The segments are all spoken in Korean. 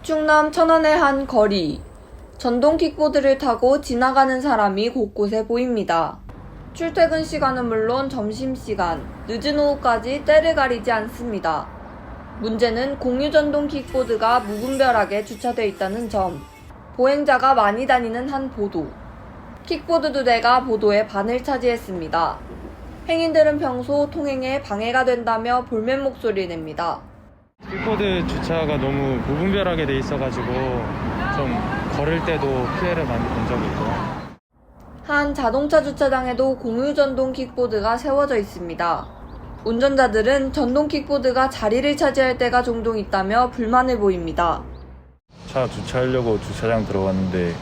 충남 천안의 한 거리. 전동 킥보드를 타고 지나가는 사람이 곳곳에 보입니다. 출퇴근 시간은 물론 점심시간, 늦은 오후까지 때를 가리지 않습니다. 문제는 공유 전동 킥보드가 무분별하게 주차되어 있다는 점. 보행자가 많이 다니는 한 보도. 킥보드 2대가 보도의 반을 차지했습니다. 행인들은 평소 통행에 방해가 된다며 볼멘 목소리를 냅니다. 킥보드 주차가 너무 무분별하게 돼 있어가지고 좀 걸을 때도 피해를 많이 본 적이 있고요. 한 자동차 주차장에도 공유 전동 킥보드가 세워져 있습니다. 운전자들은 전동 킥보드가 자리를 차지할 때가 종종 있다며 불만을 보입니다. 차 주차하려고 주차장 들어갔는데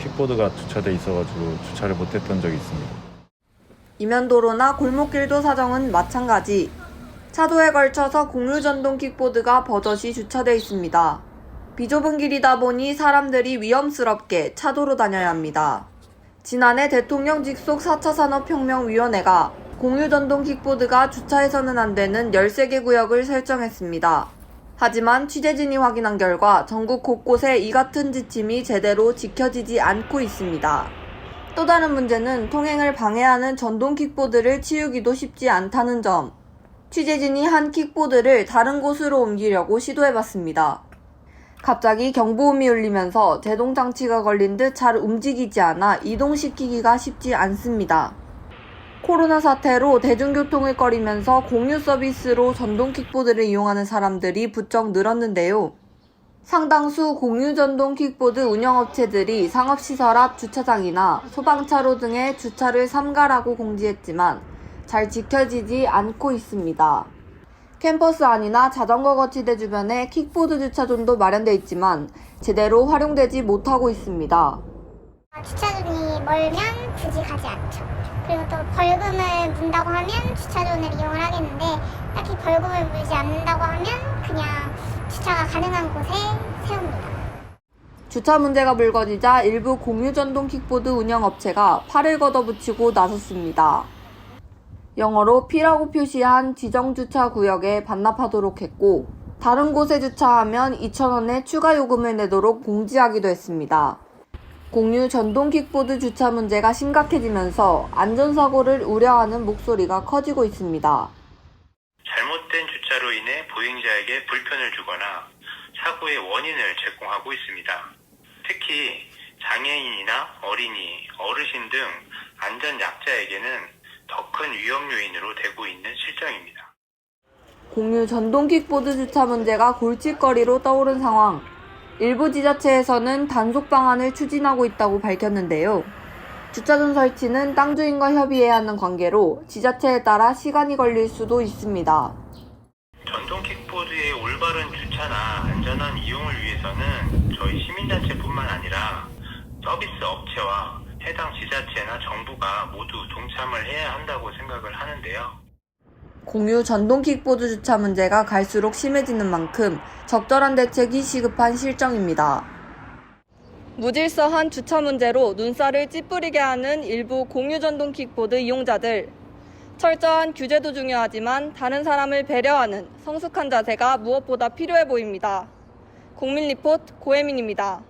킥보드가 주차돼 있어가지고 주차를 못했던 적이 있습니다. 이면도로나 골목길도 사정은 마찬가지. 차도에 걸쳐서 공유 전동 킥보드가 버젓이 주차돼 있습니다. 비좁은 길이다 보니 사람들이 위험스럽게 차도로 다녀야 합니다. 지난해 대통령 직속 4차 산업혁명위원회가 공유 전동 킥보드가 주차해서는 안 되는 13개 구역을 설정했습니다. 하지만 취재진이 확인한 결과 전국 곳곳에 이 같은 지침이 제대로 지켜지지 않고 있습니다. 또 다른 문제는 통행을 방해하는 전동 킥보드를 치우기도 쉽지 않다는 점. 취재진이 한 킥보드를 다른 곳으로 옮기려고 시도해봤습니다. 갑자기 경보음이 울리면서 제동장치가 걸린 듯 잘 움직이지 않아 이동시키기가 쉽지 않습니다. 코로나 사태로 대중교통을 꺼리면서 공유 서비스로 전동 킥보드를 이용하는 사람들이 부쩍 늘었는데요. 상당수 공유 전동 킥보드 운영업체들이 상업시설 앞 주차장이나 소방차로 등에 주차를 삼가라고 공지했지만 잘 지켜지지 않고 있습니다. 캠퍼스 안이나 자전거 거치대 주변에 킥보드 주차존도 마련되어 있지만 제대로 활용되지 못하고 있습니다. 주차존이 멀면 굳이 가지 않죠. 그리고 또 벌금을 문다고 하면 주차존을 이용을 하겠는데 딱히 벌금을 물지 않는다고 하면 그냥 주차가 가능한 곳에 세웁니다. 주차 문제가 불거지자 일부 공유 전동 킥보드 운영업체가 팔을 걷어붙이고 나섰습니다. 영어로 P라고 표시한 지정 주차 구역에 반납하도록 했고 다른 곳에 주차하면 2,000원의 추가 요금을 내도록 공지하기도 했습니다. 공유 전동 킥보드 주차 문제가 심각해지면서 안전사고를 우려하는 목소리가 커지고 있습니다. 잘못된 주차로 인해 보행자에게 불편을 주거나 사고의 원인을 제공하고 있습니다. 특히 장애인이나 어린이, 어르신 등 안전 약자에게는 더 큰 위험 요인으로 되고 있는 실정입니다. 공유 전동 킥보드 주차 문제가 골칫거리로 떠오른 상황. 일부 지자체에서는 단속 방안을 추진하고 있다고 밝혔는데요. 주차존 설치는 땅 주인과 협의해야 하는 관계로 지자체에 따라 시간이 걸릴 수도 있습니다. 전동 킥보드의 올바른 주차나 안전한 이용을 위해서는 저희 시민단체뿐만 아니라 서비스 업체와 해당 지자체나 정부가 모두 동참을 해야 한다고 생각을 하는데요. 공유 전동 킥보드 주차 문제가 갈수록 심해지는 만큼 적절한 대책이 시급한 실정입니다. 무질서한 주차 문제로 눈살을 찌푸리게 하는 일부 공유 전동 킥보드 이용자들. 철저한 규제도 중요하지만 다른 사람을 배려하는 성숙한 자세가 무엇보다 필요해 보입니다. 국민리포트 고혜민입니다.